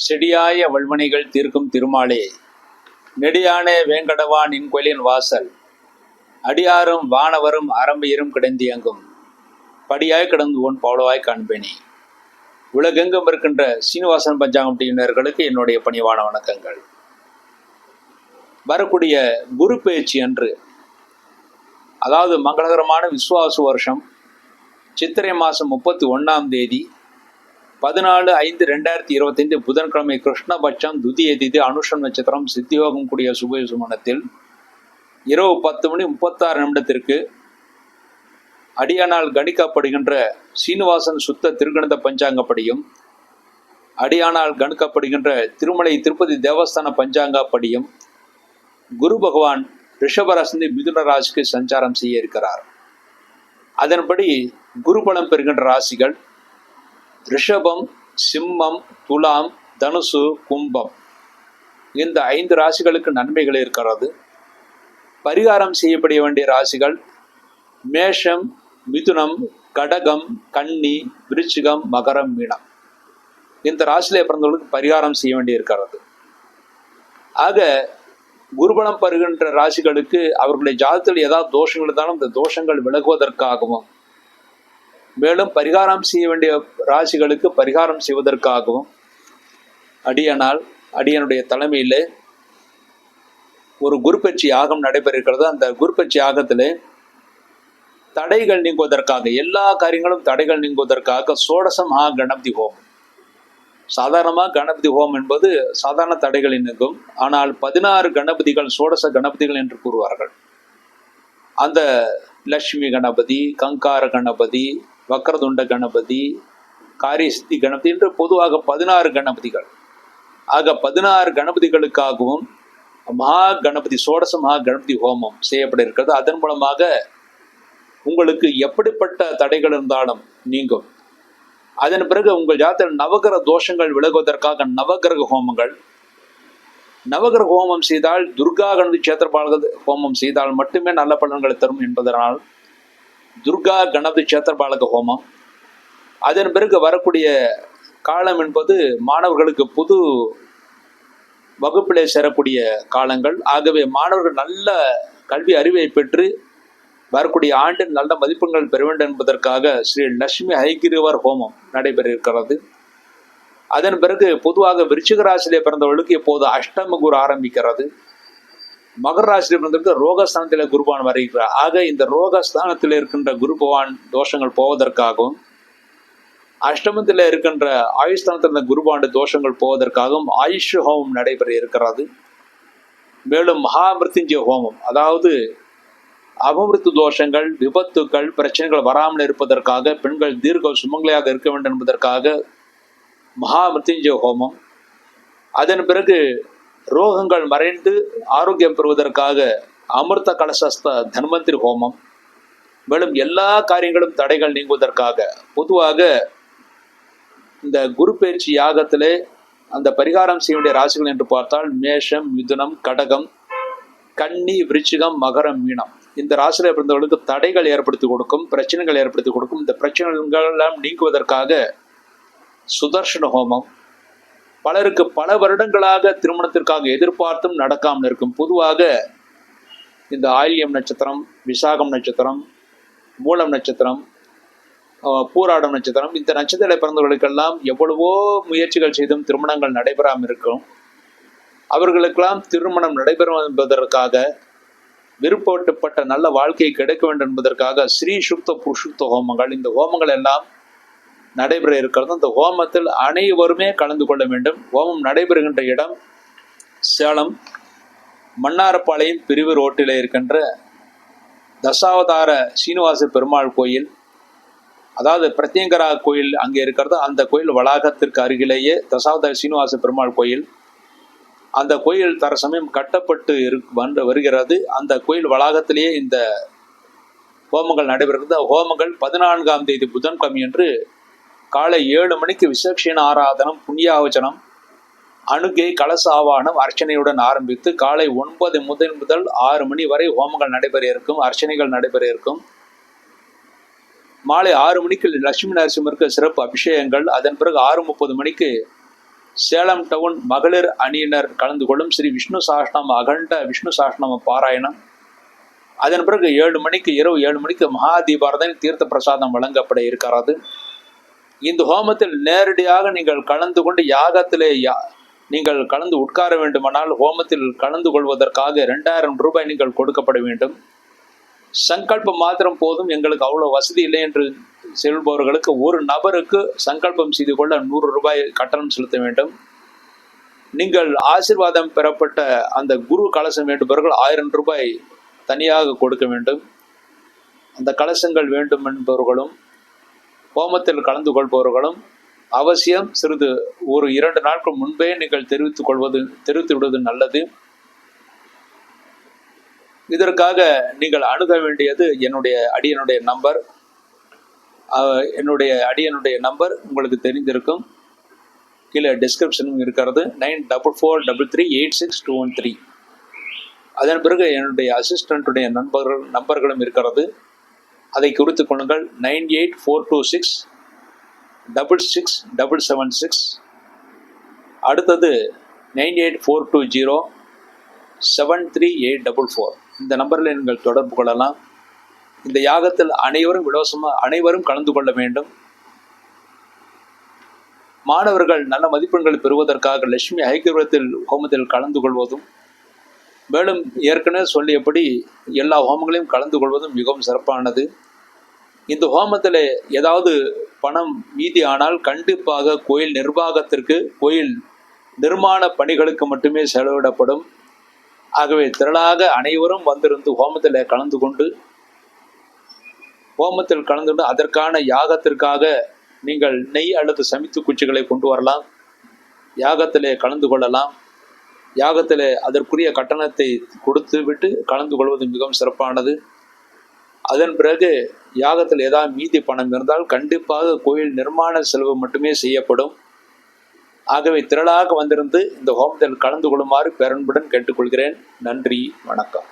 செடியாய வல்வனைகள் தீர்க்கும் திருமாலே, நெடியான வேங்கடவா நின் கோயிலின் வாசல், அடியாரும் வானவரும் அரம்பியரும் கிடந்தியங்கும் படியாய் கிடந்து உன் பவளவாய் காண்பேனே. உலகெங்கும் இருக்கின்ற சீனிவாசன் பஞ்சாங்கம் டீவினர்களுக்கு என்னுடைய பணிவான வணக்கங்கள். வரக்கூடிய குரு பயிற்சி அன்று, அதாவது மங்களகரமான விஸ்வாச வருஷம் சித்திரை மாதம் 31ஆம் தேதி 14/5/2025 புதன்கிழமை கிருஷ்ணபட்சம் துதிய திதி அனுஷம் நட்சத்திரம் சித்தியோகம் கூடிய சுபசுமனத்தில் இரவு 10:36 அடியானால் கணிக்கப்படுகின்ற சீனிவாசன் சுத்த திருக்கணித பஞ்சாங்கப்படியும் அடியானால் கணிக்கப்படுகின்ற திருமலை திருப்பதி தேவஸ்தான பஞ்சாங்கப்படியும் குரு பகவான் ரிஷபராசி மிதுன ராசிக்கு சஞ்சாரம் செய்ய இருக்கிறார். அதன்படி குருபலம் பெறுகின்ற ராசிகள் ரிஷபம், சிம்மம், துலாம், தனுசு, கும்பம். இந்த 5 ராசிகளுக்கு நன்மைகள் இருக்கிறது. பரிகாரம் செய்யப்பட வேண்டிய ராசிகள் மேஷம், மிதுனம், கடகம், கன்னி, விருச்சிகம், மகரம், மீனம். இந்த ராசியிலே பிறந்தவர்களுக்கு பரிகாரம் செய்ய வேண்டி இருக்கிறது. ஆக குருபலம் பெறுகின்ற ராசிகளுக்கு அவர்களுடைய ஜாதகத்தில் ஏதாவது தோஷங்கள் இருந்தாலும் இந்த தோஷங்கள் விலகுவதற்காகவும், மேலும் பரிகாரம் செய்ய வேண்டிய ராசிகளுக்கு பரிகாரம் செய்வதற்காகவும் அடியனுடைய தலைமையில் ஒரு குருப்பெயர்ச்சி யாகம் நடைபெற இருக்கிறது. அந்த குருப்பெயர்ச்சி யாகத்தில் தடைகள் நீங்குவதற்காக, எல்லா காரியங்களும் தடைகள் நீங்குவதற்காக சோடச மகா கணபதி ஹோமம். சாதாரணமாக கணபதி ஹோமம் என்பது சாதாரண தடைகள் நீங்கும். ஆனால் 16 கணபதிகள் சோடச கணபதிகள் என்று கூறுவார்கள். அந்த லட்சுமி கணபதி, கங்கார கணபதி, வக்கரதுண்ட கணபதி, காரியசித்தி கணபதி என்று பொதுவாக 16 கணபதிகள். ஆக 16 கணபதிகளுக்காகவும் மகா கணபதி சோடச மகா கணபதி ஹோமம் செய்யப்பட இருக்கிறது. அதன் மூலமாக உங்களுக்கு எப்படிப்பட்ட தடைகள் இருந்தாலும் நீங்கும். அதன் பிறகு உங்கள் ஜாதகத்தில் நவகிரக தோஷங்கள் விலகுவதற்காக நவகிரக ஹோமங்கள். நவகிரக ஹோமம் செய்தால் துர்கா கணபதி சேத்திரபாலக ஹோமம் செய்தால் மட்டுமே நல்ல பலன்களை தரும் என்பதனால் துர்கா கணபதி சேத்திரபாலக ஹோமம். அதன் பிறகு வரக்கூடிய காலம் என்பது மாணவர்களுக்கு புது வகுப்பிலே சேரக்கூடிய காலங்கள். ஆகவே மாணவர்கள் நல்ல கல்வி அறிவை பெற்று வரக்கூடிய ஆண்டில் நல்ல மதிப்பெண்கள் பெற வேண்டும் என்பதற்காக ஸ்ரீ லட்சுமி ஹைகிரிவர் ஹோமம் நடைபெற இருக்கிறது. அதன் பிறகு பொதுவாக விருச்சிக ராசியிலே பிறந்தவர்களுக்கு இப்போது அஷ்டம குரு ஆரம்பிக்கிறது. மகர ராசியிலே பிறந்தவர்களுக்கு ரோகஸ்தானத்தில் குருபான் வருகிறார். ஆக இந்த ரோகஸ்தானத்தில் இருக்கின்ற குரு பகவான் தோஷங்கள் போவதற்காகவும், அஷ்டமத்தில் இருக்கின்ற ஆயுஷ்தானத்தில் இருந்த குருபாண்டு தோஷங்கள் போவதற்காகவும் ஆயுஷ் ஹோமம் நடைபெற இருக்கிறது. மேலும் மகாமிருத்யுஞ்சய ஹோமம், அதாவது அபமிருத்து தோஷங்கள், விபத்துக்கள், பிரச்சனைகள் வராமல் இருப்பதற்காக, பெண்கள் தீர்க்க சுமங்கலியாக இருக்க வேண்டும் என்பதற்காக மகாமிருத்யுஞ்சய ஹோமம். அதன் பிறகு ரோகங்கள் மறைந்து ஆரோக்கியம் பெறுவதற்காக அமிர்த கலசஸ்த தன்வந்திரி ஹோமம். மேலும் எல்லா காரியங்களும் தடைகள் நீங்குவதற்காக பொதுவாக இந்த குரு பயிற்சி யாகத்திலே அந்த பரிகாரம் செய்ய வேண்டிய ராசிகள் என்று பார்த்தால் மேஷம், மிதுனம், கடகம், கன்னி, விருச்சிகம், மகரம், மீனம். இந்த ராசியில் பிறந்தவர்களுக்கு தடைகள் ஏற்படுத்தி கொடுக்கும், பிரச்சனைகள் ஏற்படுத்தி கொடுக்கும். இந்த பிரச்சனைகள் எல்லாம் நீக்குவதற்காக சுதர்ஷன ஹோமம். பலருக்கு பல வருடங்களாக திருமணத்திற்காக எதிர்பார்த்தும் நடக்காமல் இருக்கும். பொதுவாக இந்த ஆயில்யம் நட்சத்திரம், விசாகம் நட்சத்திரம், மூலம் நட்சத்திரம், பூராடம் நட்சத்திரம், இந்த நட்சத்திர பிறந்தவர்களுக்கெல்லாம் எவ்வளவோ முயற்சிகள் செய்தும் திருமணங்கள் நடைபெறாமல் இருக்கும். அவர்களுக்கெல்லாம் திருமணம் நடைபெறும் என்பதற்காக, விருப்பப்பட்ட நல்ல வாழ்க்கை கிடைக்க வேண்டும் என்பதற்காக ஸ்ரீ சுக்த புருஷுக்த ஹோமங்கள், இந்த ஹோமங்கள் எல்லாம் நடைபெற இருக்கிறது. இந்த ஹோமத்தில் அனைவருமே கலந்து கொள்ள வேண்டும். ஹோமம் நடைபெறுகின்ற இடம் சேலம் மன்னாரப்பாளையம் பிரிவு ரோட்டில் இருக்கின்ற தசாவதார சீனிவாச பெருமாள் கோயில், அதாவது பிரத்யங்கரா கோயில் அங்கே இருக்கிறது. அந்த கோயில் வளாகத்திற்கு அருகிலேயே தசாவதார சீனிவாச பெருமாள் கோயில். அந்த கோயில் தற்சமயம் கட்டப்பட்டு வருகிறது. அந்த கோயில் வளாகத்திலேயே இந்த ஹோமங்கள் நடைபெறுகிறது. ஹோமங்கள் 14ஆம் தேதி புதன்கிழமை என்று காலை 7 மணிக்கு விசக்ஷேன ஆராதனம், புண்ணியாவச்சனம், அணுகை, கலச ஆவானம், அர்ச்சனையுடன் ஆரம்பித்து காலை 9 முதல் 6 மணி வரை ஹோமங்கள் நடைபெற இருக்கும், அர்ச்சனைகள் நடைபெற இருக்கும். மாலை 6 மணிக்கு லட்சுமி நரசிம்மருக்கு சிறப்பு அபிஷேகங்கள். அதன் பிறகு 6:30 மணிக்கு சேலம் டவுன் மகளிர் அணியினர் கலந்து கொள்ளும் ஸ்ரீ விஷ்ணு சாஸ்திரநாம அகண்ட விஷ்ணு சாஸ்திரநாம பாராயணம். அதன் பிறகு இரவு 7 மணிக்கு மகா தீபாராதனை தீர்த்த பிரசாதம் வழங்கப்பட இருக்கிறது. இந்த ஹோமத்தில் நேரடியாக நீங்கள் கலந்து கொண்டு யாகத்திலே நீங்கள் கலந்து உட்கார வேண்டுமானால் ஹோமத்தில் கலந்து கொள்வதற்காக 2000 ரூபாய் நீங்கள் கொடுக்கப்பட வேண்டும். சங்கல்பம் மாத்திரம் போதும், எங்களுக்கு அவ்வளோ வசதி இல்லை என்று செல்பவர்களுக்கு ஒரு நபருக்கு சங்கல்பம் செய்து கொள்ள 100 ரூபாய் கட்டணம் செலுத்த வேண்டும். நீங்கள் ஆசீர்வாதம் பெறப்பட்ட அந்த குரு கலசம் வேண்டுபவர்கள் 1000 ரூபாய் தனியாக கொடுக்க வேண்டும். அந்த கலசங்கள் வேண்டும் என்பவர்களும் ஹோமத்தில் கலந்து கொள்பவர்களும் அவசியம் சிறிது ஒரு 2 நாட்கள் முன்பே நீங்கள் தெரிவித்து விடுவது நல்லது. இதற்காக நீங்கள் அணுக வேண்டியது என்னுடைய அடியனுடைய நம்பர் உங்களுக்கு தெரிந்திருக்கும், கீழே டிஸ்கிரிப்ஷனும் இருக்கிறது. 9443386213. அதன் பிறகு என்னுடைய அசிஸ்டண்ட்டுடைய நம்பர்களும் இருக்கிறது, அதை குறித்து கொள்ளுங்கள். 9842666776. அடுத்தது 9842073844. இந்த நம்பரில் நீங்கள் தொடர்பு கொள்ளலாம். இந்த யாகத்தில் அனைவரும் கலந்து கொள்ள வேண்டும். மாணவர்கள் நல்ல மதிப்பெண்கள் பெறுவதற்காக லட்சுமி ஐக்கியத்தில் ஹோமத்தில் கலந்து கொள்வதும், மேலும் ஏற்கனவே சொல்லியபடி எல்லா ஹோமங்களையும் கலந்து கொள்வதும் மிகவும் சிறப்பானது. இந்த ஹோமத்தில் ஏதாவது பணம் மீதி ஆனால் கண்டிப்பாக கோயில் நிர்வாகத்திற்கு, கோயில் நிர்மாண பணிகளுக்கு மட்டுமே செலவிடப்படும். ஆகவே திரளாக அனைவரும் வந்திருந்து ஹோமத்தில் கலந்து கொண்டு அதற்கான யாகத்திற்காக நீங்கள் நெய் அல்லது சமித்து குச்சிகளை கொண்டு வரலாம். யாகத்திலே கலந்து கொள்ளலாம். யாகத்திலே அதற்குரிய கட்டணத்தை கொடுத்து விட்டு கலந்து கொள்வது மிகவும் சிறப்பானது. அதன் பிறகு யாகத்தில் ஏதாவது மீதி பணம் இருந்தால் கண்டிப்பாக கோயில் நிர்மாண செலவு மட்டுமே செய்யப்படும். ஆகவே திரளாக வந்திருந்து இந்த ஹோமத்தில் கலந்து கொள்ளுமாறு பேரன்புடன் கேட்டுக்கொள்கிறேன். நன்றி, வணக்கம்.